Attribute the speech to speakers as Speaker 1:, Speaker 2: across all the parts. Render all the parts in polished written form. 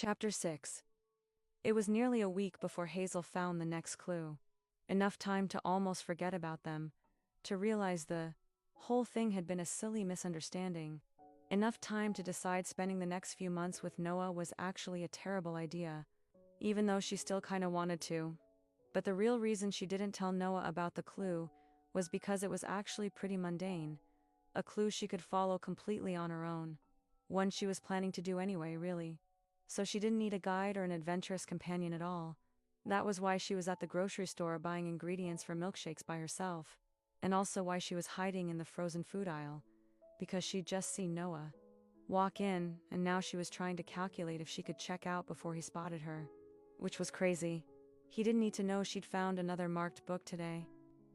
Speaker 1: Chapter 6. It was nearly a week before Hazel found the next clue. Enough time to almost forget about them, to realize the whole thing had been a silly misunderstanding. Enough time to decide spending the next few months with Noah was actually a terrible idea, even though she still kinda wanted to. But the real reason she didn't tell Noah about the clue was because it was actually pretty mundane, a clue she could follow completely on her own. One she was planning to do anyway, really. So she didn't need a guide or an adventurous companion at all. That was why she was at the grocery store buying ingredients for milkshakes by herself, and also why she was hiding in the frozen food aisle, because she'd just seen Noah walk in, and now she was trying to calculate if she could check out before he spotted her. Which was crazy. He didn't need to know she'd found another marked book today.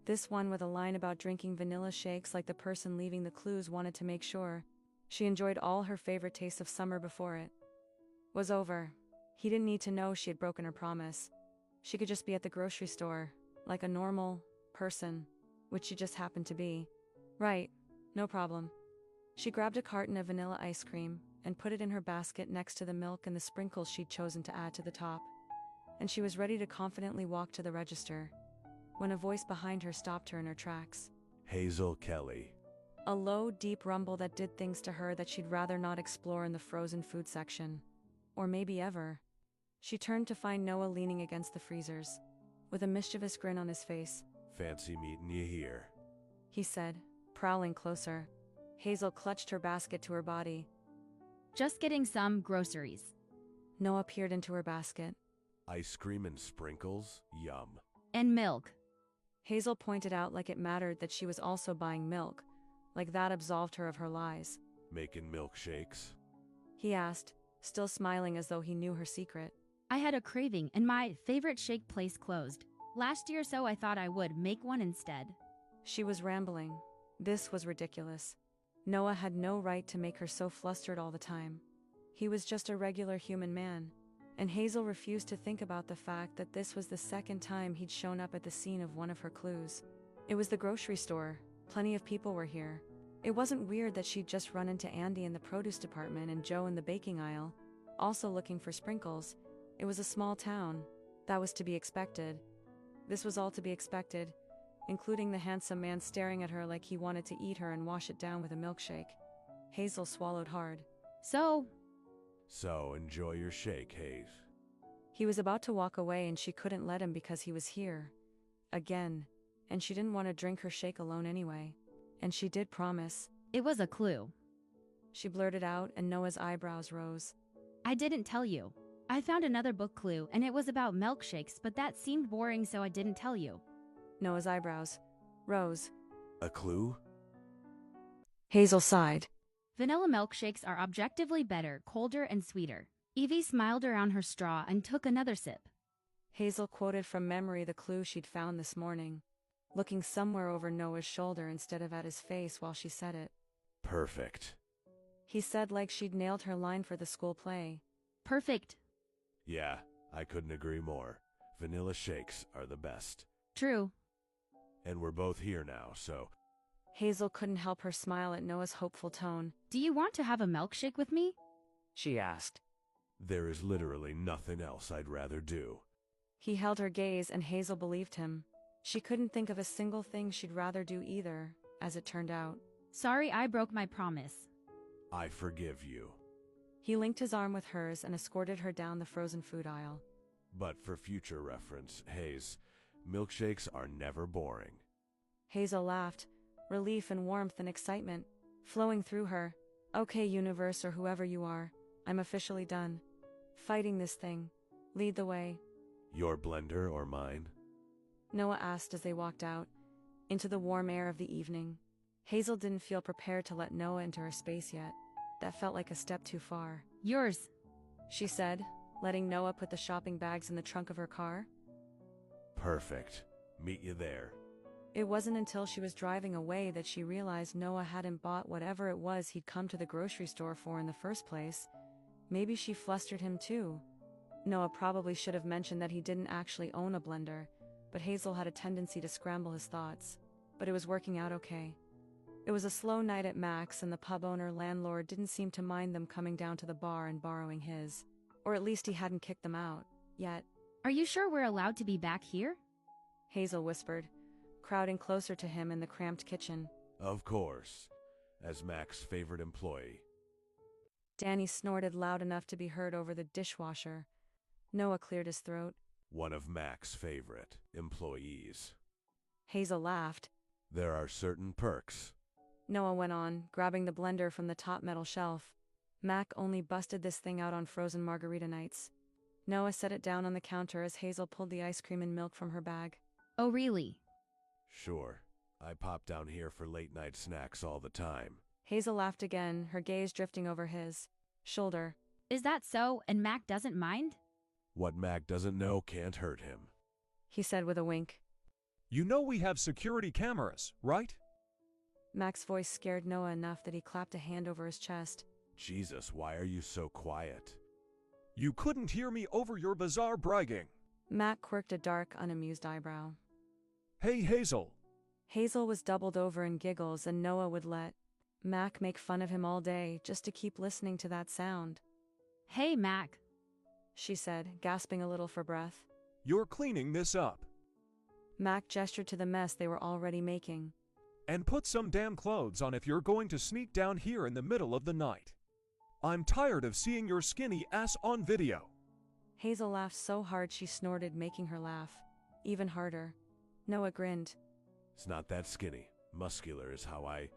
Speaker 1: This one with a line about drinking vanilla shakes like the person leaving the clues wanted to make sure she enjoyed all her favorite tastes of summer before it was over. He didn't need to know she had broken her promise. She could just be at the grocery store, like a normal person, which she just happened to be. Right, no problem. She grabbed a carton of vanilla ice cream and put it in her basket next to the milk and the sprinkles she'd chosen to add to the top. And she was ready to confidently walk to the register, when a voice behind her stopped her in her tracks.
Speaker 2: Hazel Kelly.
Speaker 1: A low, deep rumble that did things to her that she'd rather not explore in the frozen food section. Or maybe ever. She turned to find Noah leaning against the freezers, with a mischievous grin on his face.
Speaker 2: Fancy meeting you here.
Speaker 1: He said, prowling closer. Hazel clutched her basket to her body.
Speaker 3: Just getting some groceries.
Speaker 1: Noah peered into her basket.
Speaker 2: Ice cream and sprinkles? Yum.
Speaker 3: And milk.
Speaker 1: Hazel pointed out like it mattered that she was also buying milk, like that absolved her of her lies.
Speaker 2: Making milkshakes?
Speaker 1: He asked, still smiling as though he knew her secret.
Speaker 3: I had a craving and my favorite shake place closed. Last year, so I thought I would make one instead.
Speaker 1: She was rambling. This was ridiculous. Noah had no right to make her so flustered all the time. He was just a regular human man. And Hazel refused to think about the fact that this was the second time he'd shown up at the scene of one of her clues. It was the grocery store. Plenty of people were here. It wasn't weird that she'd just run into Andy in the produce department and Joe in the baking aisle, also looking for sprinkles. It was a small town. That was to be expected. This was all to be expected, including the handsome man staring at her like he wanted to eat her and wash it down with a milkshake. Hazel swallowed hard.
Speaker 3: So,
Speaker 2: enjoy your shake, Hayes.
Speaker 1: He was about to walk away and she couldn't let him because he was here. Again. And she didn't want to drink her shake alone anyway. And she did promise.
Speaker 3: it was a clue.
Speaker 1: She blurted out and Noah's eyebrows rose.
Speaker 3: I didn't tell you. I found another book clue and it was about milkshakes, but that seemed boring, so I didn't tell you.
Speaker 1: Noah's eyebrows rose.
Speaker 2: A clue?
Speaker 1: Hazel sighed.
Speaker 3: Vanilla milkshakes are objectively better, colder and sweeter. Evie smiled around her straw and took another sip.
Speaker 1: Hazel quoted from memory the clue she'd found this morning, looking somewhere over Noah's shoulder instead of at his face while she said it.
Speaker 2: Perfect.
Speaker 1: He said like she'd nailed her line for the school play.
Speaker 3: Perfect.
Speaker 2: Yeah, I couldn't agree more. Vanilla shakes are the best.
Speaker 3: True.
Speaker 2: And we're both here now, so...
Speaker 1: Hazel couldn't help her smile at Noah's hopeful tone.
Speaker 3: Do you want to have a milkshake with me?
Speaker 1: She asked.
Speaker 2: There is literally nothing else I'd rather do.
Speaker 1: He held her gaze and Hazel believed him. She couldn't think of a single thing she'd rather do either, as it turned out.
Speaker 3: Sorry I broke my promise.
Speaker 2: I forgive you.
Speaker 1: He linked his arm with hers and escorted her down the frozen food aisle.
Speaker 2: But for future reference, Hayes, milkshakes are never boring.
Speaker 1: Hazel laughed, relief and warmth and excitement flowing through her. Okay, universe or whoever you are, I'm officially done fighting this thing. Lead the way.
Speaker 2: Your blender or mine?
Speaker 1: Noah asked as they walked out into the warm air of the evening. Hazel didn't feel prepared to let Noah into her space yet. That felt like a step too far.
Speaker 3: Yours.
Speaker 1: She said, letting Noah put the shopping bags in the trunk of her car.
Speaker 2: Perfect. Meet you there.
Speaker 1: It wasn't until she was driving away that she realized Noah hadn't bought whatever it was he'd come to the grocery store for in the first place. Maybe she flustered him too. Noah probably should have mentioned that he didn't actually own a blender, but Hazel had a tendency to scramble his thoughts. But it was working out okay. It was a slow night at Mac's and the pub owner landlord didn't seem to mind them coming down to the bar and borrowing his, Or at least he hadn't kicked them out, yet.
Speaker 3: Are you sure we're allowed to be back here?
Speaker 1: Hazel whispered, crowding closer to him in the cramped kitchen.
Speaker 2: Of course, as Mac's favorite employee.
Speaker 1: Danny snorted loud enough to be heard over the dishwasher. Noah cleared his throat.
Speaker 2: One of Mac's favorite employees.
Speaker 1: Hazel laughed.
Speaker 2: There are certain perks.
Speaker 1: Noah went on, grabbing the blender from the top metal shelf. Mac only busted this thing out on frozen margarita nights. Noah set it down on the counter as Hazel pulled the ice cream and milk from her bag.
Speaker 3: Oh, really?
Speaker 2: Sure, I pop down here for late-night snacks all the time.
Speaker 1: Hazel laughed again, her gaze drifting over his shoulder.
Speaker 3: Is that so, and Mac doesn't mind?
Speaker 2: What Mac doesn't know can't hurt him,
Speaker 1: He said with a wink.
Speaker 4: You know we have security cameras, right?
Speaker 1: Mac's voice scared Noah enough that he clapped a hand over his chest.
Speaker 2: Jesus, why are you so quiet?
Speaker 4: You couldn't hear me over your bizarre bragging.
Speaker 1: Mac quirked a dark, unamused eyebrow.
Speaker 4: Hey, Hazel.
Speaker 1: Hazel was doubled over in giggles, and Noah would let Mac make fun of him all day just to keep listening to that sound.
Speaker 3: Hey, Mac.
Speaker 1: She said, gasping a little for breath.
Speaker 4: You're cleaning this up.
Speaker 1: Mac gestured to the mess they were already making.
Speaker 4: And put some damn clothes on if you're going to sneak down here in the middle of the night. I'm tired of seeing your skinny ass on video.
Speaker 1: Hazel laughed so hard she snorted, making her laugh even harder. Noah grinned.
Speaker 2: It's not that skinny. Muscular is how I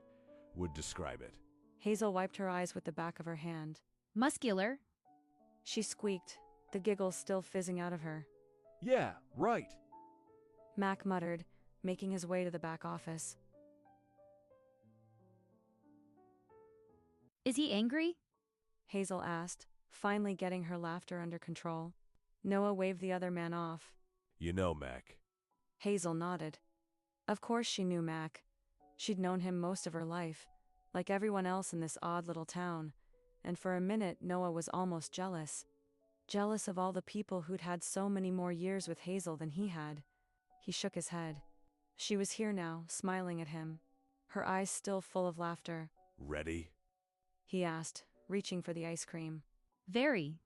Speaker 2: would describe it.
Speaker 1: Hazel wiped her eyes with the back of her hand.
Speaker 3: Muscular?
Speaker 1: She squeaked, the giggles still fizzing out of her.
Speaker 4: Yeah, right.
Speaker 1: Mac muttered, making his way to the back office.
Speaker 3: Is he angry?
Speaker 1: Hazel asked, finally getting her laughter under control. Noah waved the other man off.
Speaker 2: You know, Mac.
Speaker 1: Hazel nodded. Of course she knew Mac. She'd known him most of her life, like everyone else in this odd little town, and for a minute Noah was almost jealous. Jealous of all the people who'd had so many more years with Hazel than he had. He shook his head. She was here now, smiling at him, her eyes still full of laughter.
Speaker 2: Ready?
Speaker 1: He asked, reaching for the ice cream.
Speaker 3: Very.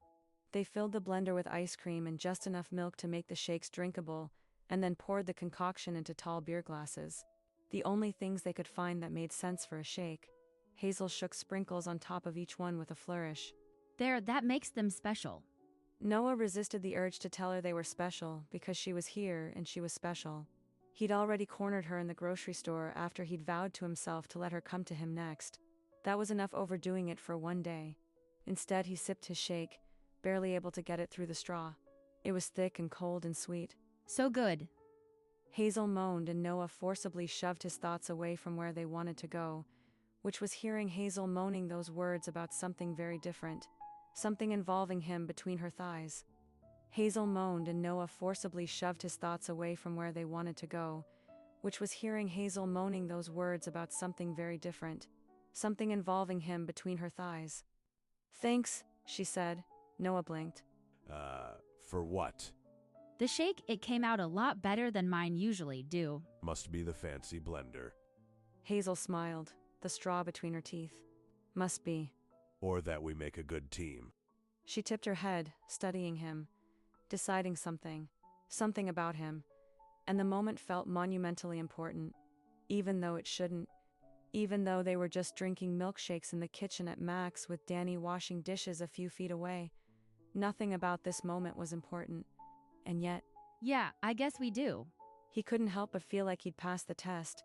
Speaker 1: They filled the blender with ice cream and just enough milk to make the shakes drinkable, and then poured the concoction into tall beer glasses. The only things they could find that made sense for a shake. Hazel shook sprinkles on top of each one with a flourish.
Speaker 3: There, that makes them special.
Speaker 1: Noah resisted the urge to tell her they were special because she was here and she was special. He'd already cornered her in the grocery store after he'd vowed to himself to let her come to him next. That was enough overdoing it for one day. Instead, he sipped his shake, barely able to get it through the straw. It was thick and cold and sweet.
Speaker 3: So good.
Speaker 1: Hazel moaned and Noah forcibly shoved his thoughts away from where they wanted to go, which was hearing Hazel moaning those words about something very different, something involving him between her thighs. Hazel moaned and Noah forcibly shoved his thoughts away from where they wanted to go, which was hearing Hazel moaning those words about something very different, something involving him between her thighs. Thanks, she said. Noah blinked.
Speaker 2: For what?
Speaker 3: The shake, it came out a lot better than mine usually do.
Speaker 2: Must be the fancy blender.
Speaker 1: Hazel smiled, the straw between her teeth. Must be.
Speaker 2: Or that we make a good team.
Speaker 1: She tipped her head, studying him, deciding something about him, and the moment felt monumentally important, even though it shouldn't, even though they were just drinking milkshakes in the kitchen at Mac's with Danny washing dishes a few feet away. Nothing about this moment was important, and yet,
Speaker 3: Yeah, I guess we do.
Speaker 1: he couldn't help but feel like he'd passed the test,